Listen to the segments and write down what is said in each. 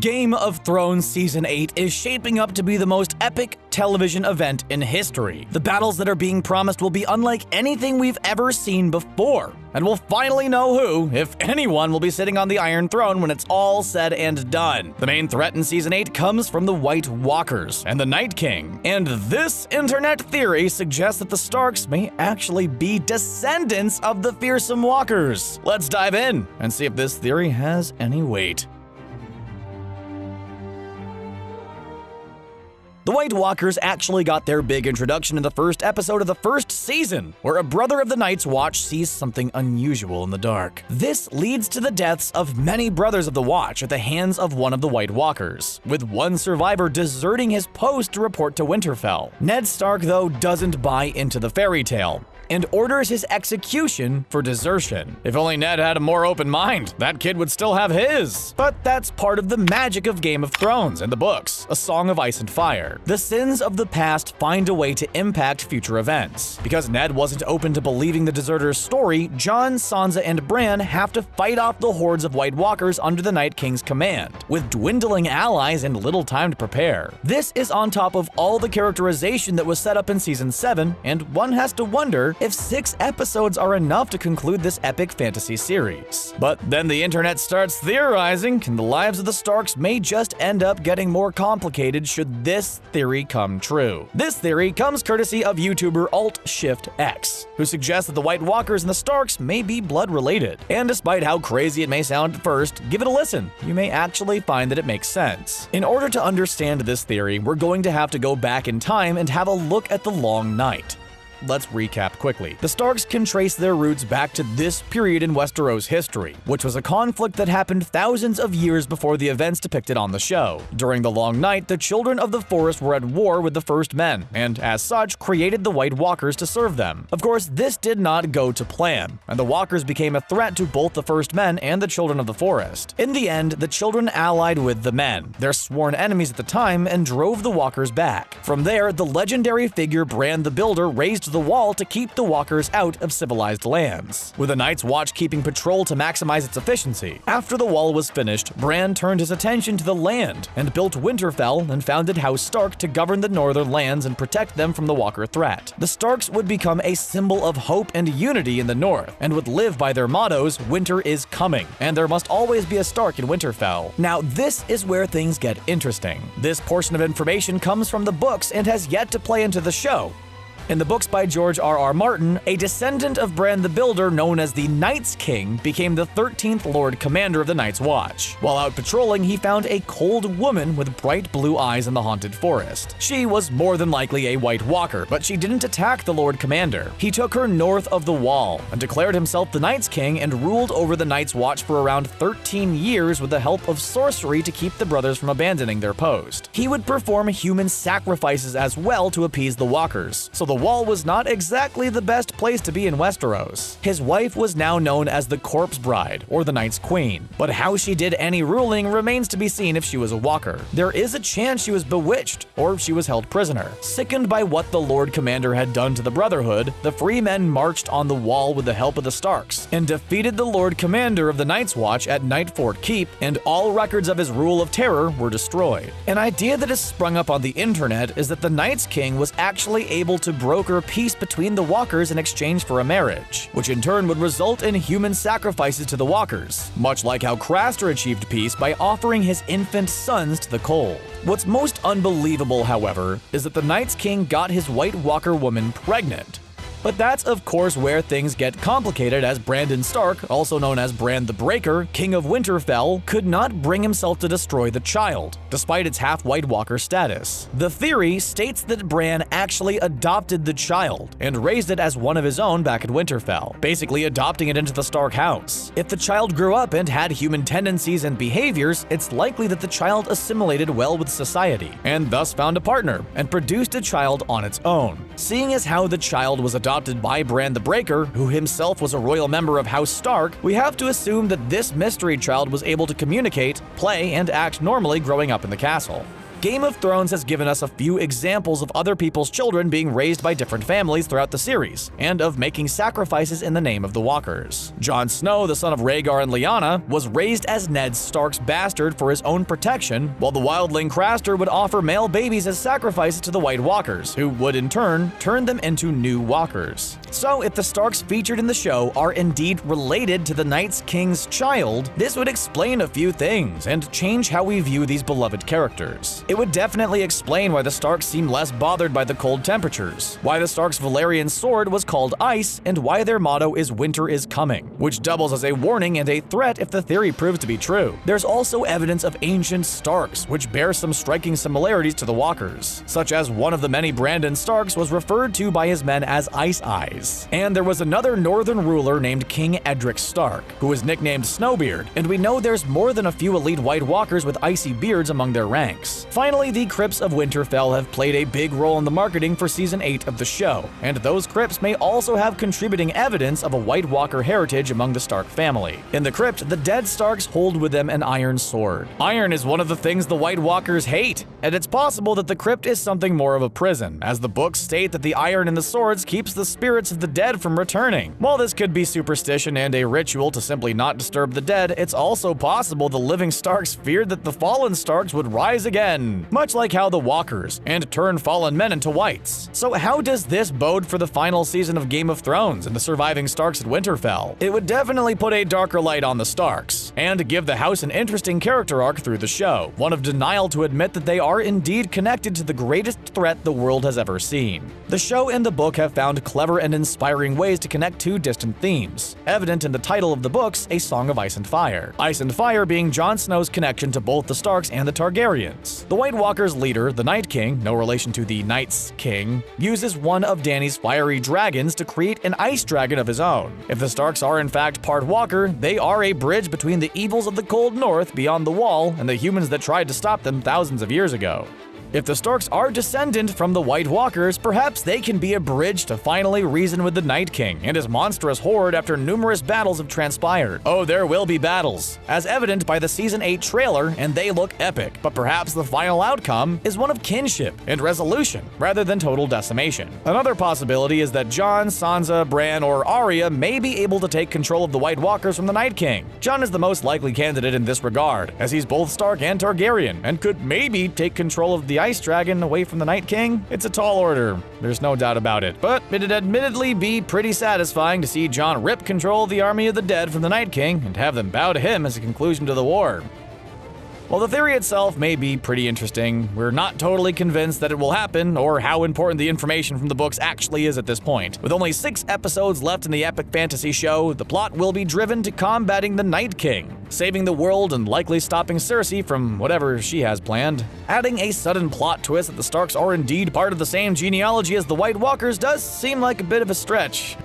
Game of Thrones Season 8 is shaping up to be the most epic television event in history. The battles that are being promised will be unlike anything we've ever seen before, and we'll finally know who, if anyone, will be sitting on the Iron Throne when it's all said and done. The main threat in Season 8 comes from the White Walkers and the Night King, and this internet theory suggests that the Starks may actually be descendants of the fearsome Walkers. Let's dive in and see if this theory has any weight. The White Walkers actually got their big introduction in the first episode of the first season, where a brother of the Night's Watch sees something unusual in the dark. This leads to the deaths of many brothers of the Watch at the hands of one of the White Walkers, with one survivor deserting his post to report to Winterfell. Ned Stark, though, doesn't buy into the fairy tale and orders his execution for desertion. If only Ned had a more open mind, that kid would still have his. But that's part of the magic of Game of Thrones and the books, A Song of Ice and Fire. The sins of the past find a way to impact future events. Because Ned wasn't open to believing the deserter's story, Jon, Sansa, and Bran have to fight off the hordes of White Walkers under the Night King's command, with dwindling allies and little time to prepare. This is on top of all the characterization that was set up in Season 7, and one has to wonder if 6 episodes are enough to conclude this epic fantasy series. But then the internet starts theorizing, and the lives of the Starks may just end up getting more complicated should this theory come true. This theory comes courtesy of YouTuber AltShiftX, who suggests that the White Walkers and the Starks may be blood related. And despite how crazy it may sound at first, give it a listen. You may actually find that it makes sense. In order to understand this theory, we're going to have to go back in time and have a look at the Long Night. Let's recap quickly. The Starks can trace their roots back to this period in Westeros history, which was a conflict that happened thousands of years before the events depicted on the show. During the Long Night, the Children of the Forest were at war with the First Men, and as such, created the White Walkers to serve them. Of course, this did not go to plan, and the Walkers became a threat to both the First Men and the Children of the Forest. In the end, the Children allied with the Men, their sworn enemies at the time, and drove the Walkers back. From there, the legendary figure Bran the Builder raised the wall to keep the Walkers out of civilized lands, with the Night's Watch keeping patrol to maximize its efficiency. After the wall was finished, Bran turned his attention to the land and built Winterfell and founded House Stark to govern the northern lands and protect them from the Walker threat. The Starks would become a symbol of hope and unity in the north, and would live by their mottos, "Winter is coming," and "There must always be a Stark in Winterfell." Now, this is where things get interesting. This portion of information comes from the books and has yet to play into the show. In the books by George R.R. Martin, a descendant of Bran the Builder known as the Night's King became the 13th Lord Commander of the Night's Watch. While out patrolling, he found a cold woman with bright blue eyes in the haunted forest. She was more than likely a White Walker, but she didn't attack the Lord Commander. He took her north of the Wall and declared himself the Night's King and ruled over the Night's Watch for around 13 years with the help of sorcery to keep the brothers from abandoning their post. He would perform human sacrifices as well to appease the Walkers, so the Wall was not exactly the best place to be in Westeros. His wife was now known as the Corpse Bride, or the Night's Queen, but how she did any ruling remains to be seen if she was a Walker. There is a chance she was bewitched, or she was held prisoner. Sickened by what the Lord Commander had done to the Brotherhood, the free men marched on the Wall with the help of the Starks, and defeated the Lord Commander of the Night's Watch at Nightfort Keep, and all records of his rule of terror were destroyed. An idea that has sprung up on the internet is that the Night's King was actually able to broker peace between the Walkers in exchange for a marriage, which in turn would result in human sacrifices to the Walkers, much like how Craster achieved peace by offering his infant sons to the cold. What's most unbelievable, however, is that the Night's King got his White Walker woman pregnant. But that's of course where things get complicated, as Brandon Stark, also known as Bran the Breaker, King of Winterfell, could not bring himself to destroy the child, despite its half-White Walker status. The theory states that Bran actually adopted the child and raised it as one of his own back at Winterfell, basically adopting it into the Stark house. If the child grew up and had human tendencies and behaviors, it's likely that the child assimilated well with society, and thus found a partner, and produced a child on its own. Seeing as how the child was adopted by Bran the Breaker, who himself was a royal member of House Stark, we have to assume that this mystery child was able to communicate, play, and act normally growing up in the castle. Game of Thrones has given us a few examples of other people's children being raised by different families throughout the series, and of making sacrifices in the name of the Walkers. Jon Snow, the son of Rhaegar and Lyanna, was raised as Ned Stark's bastard for his own protection, while the wildling Craster would offer male babies as sacrifices to the White Walkers, who would in turn turn them into new Walkers. So if the Starks featured in the show are indeed related to the Night's King's child, this would explain a few things and change how we view these beloved characters. It would definitely explain why the Starks seem less bothered by the cold temperatures, why the Starks' Valyrian sword was called ice, and why their motto is "Winter is coming," which doubles as a warning and a threat if the theory proves to be true. There's also evidence of ancient Starks, which bear some striking similarities to the Walkers, such as one of the many Brandon Starks was referred to by his men as Ice Eyes. And there was another northern ruler named King Edric Stark, who was nicknamed Snowbeard, and we know there's more than a few elite White Walkers with icy beards among their ranks. Finally, the crypts of Winterfell have played a big role in the marketing for Season 8 of the show, and those crypts may also have contributing evidence of a White Walker heritage among the Stark family. In the crypt, the dead Starks hold with them an iron sword. Iron is one of the things the White Walkers hate, and it's possible that the crypt is something more of a prison, as the books state that the iron in the swords keeps the spirits of the dead from returning. While this could be superstition and a ritual to simply not disturb the dead, it's also possible the living Starks feared that the fallen Starks would rise again, much like how the Walkers, and turn fallen men into whites. So how does this bode for the final season of Game of Thrones and the surviving Starks at Winterfell? It would definitely put a darker light on the Starks, and give the house an interesting character arc through the show, one of denial to admit that they are indeed connected to the greatest threat the world has ever seen. The show and the book have found clever and inspiring ways to connect two distant themes, evident in the title of the books, A Song of Ice and Fire. Ice and Fire being Jon Snow's connection to both the Starks and the Targaryens. The White Walkers' leader, the Night King, no relation to the Night's King, uses one of Dany's fiery dragons to create an ice dragon of his own. If the Starks are in fact part Walker, they are a bridge between the evils of the Cold North beyond the Wall and the humans that tried to stop them thousands of years ago. If the Starks are descendant from the White Walkers, perhaps they can be a bridge to finally reason with the Night King and his monstrous horde after numerous battles have transpired. Oh, there will be battles, as evident by the Season 8 trailer, and they look epic, but perhaps the final outcome is one of kinship and resolution, rather than total decimation. Another possibility is that Jon, Sansa, Bran, or Arya may be able to take control of the White Walkers from the Night King. Jon is the most likely candidate in this regard, as he's both Stark and Targaryen, and could maybe take control of the Ice Dragon away from the Night King. It's a tall order, there's no doubt about it, but it'd admittedly be pretty satisfying to see Jon rip control of the army of the dead from the Night King and have them bow to him as a conclusion to the war. While the theory itself may be pretty interesting, we're not totally convinced that it will happen or how important the information from the books actually is at this point. With only 6 episodes left in the epic fantasy show, the plot will be driven to combating the Night King, saving the world and likely stopping Cersei from whatever she has planned. Adding a sudden plot twist that the Starks are indeed part of the same genealogy as the White Walkers does seem like a bit of a stretch.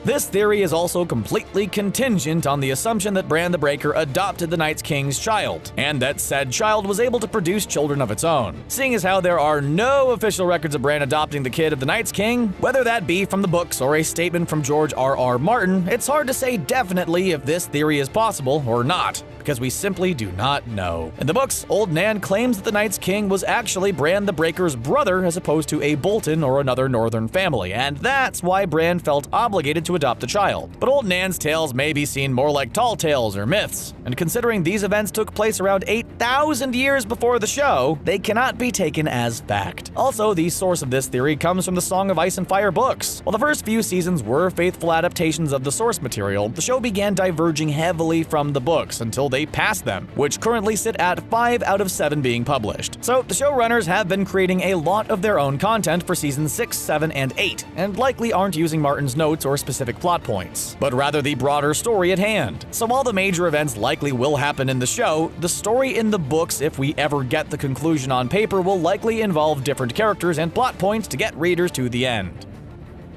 This theory is also completely contingent on the assumption that Bran the Breaker adopted the Night's King's child, and that said child was able to produce children of its own. Seeing as how there are no official records of Bran adopting the kid of the Night's King, whether that be from the books or a statement from George R.R. Martin, it's hard to say definitely if this theory is possible or not, because we simply do not know. In the books, Old Nan claims that the Night's King was actually Bran the Breaker's brother as opposed to a Bolton or another northern family, and that's why Bran felt obligated to adopt the child. But Old Nan's tales may be seen more like tall tales or myths, and considering these events took place around 8,000 years before the show, they cannot be taken as fact. Also, the source of this theory comes from the Song of Ice and Fire books. While the first few seasons were faithful adaptations of the source material, the show began diverging heavily from the books until they passed them, which currently sit at 5 out of 7 being published. So the showrunners have been creating a lot of their own content for seasons 6, 7, and 8, and likely aren't using Martin's notes or specific plot points, but rather the broader story at hand. So while the major events likely will happen in the show, the story in the books, if we ever get the conclusion on paper, will likely involve different characters and plot points to get readers to the end.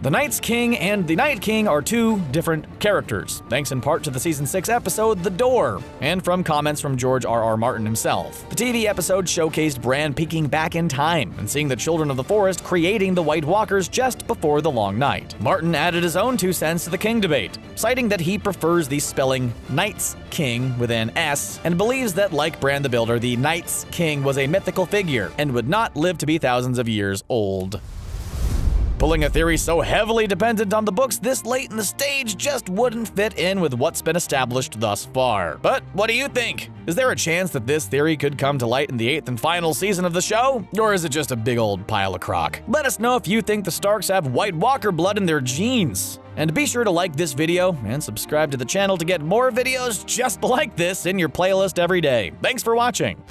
The Night's King and the Night King are two different characters, thanks in part to the Season 6 episode The Door, and from comments from George R.R. Martin himself. The TV episode showcased Bran peeking back in time and seeing the Children of the Forest creating the White Walkers just before the Long Night. Martin added his own 2 cents to the King debate, citing that he prefers the spelling Night's King with an S, and believes that, like Bran the Builder, the Night's King was a mythical figure and would not live to be thousands of years old. Pulling a theory so heavily dependent on the books this late in the stage just wouldn't fit in with what's been established thus far. But what do you think? Is there a chance that this theory could come to light in the 8th and final season of the show? Or is it just a big old pile of crock? Let us know if you think the Starks have White Walker blood in their genes. And be sure to like this video and subscribe to the channel to get more videos just like this in your playlist every day. Thanks for watching.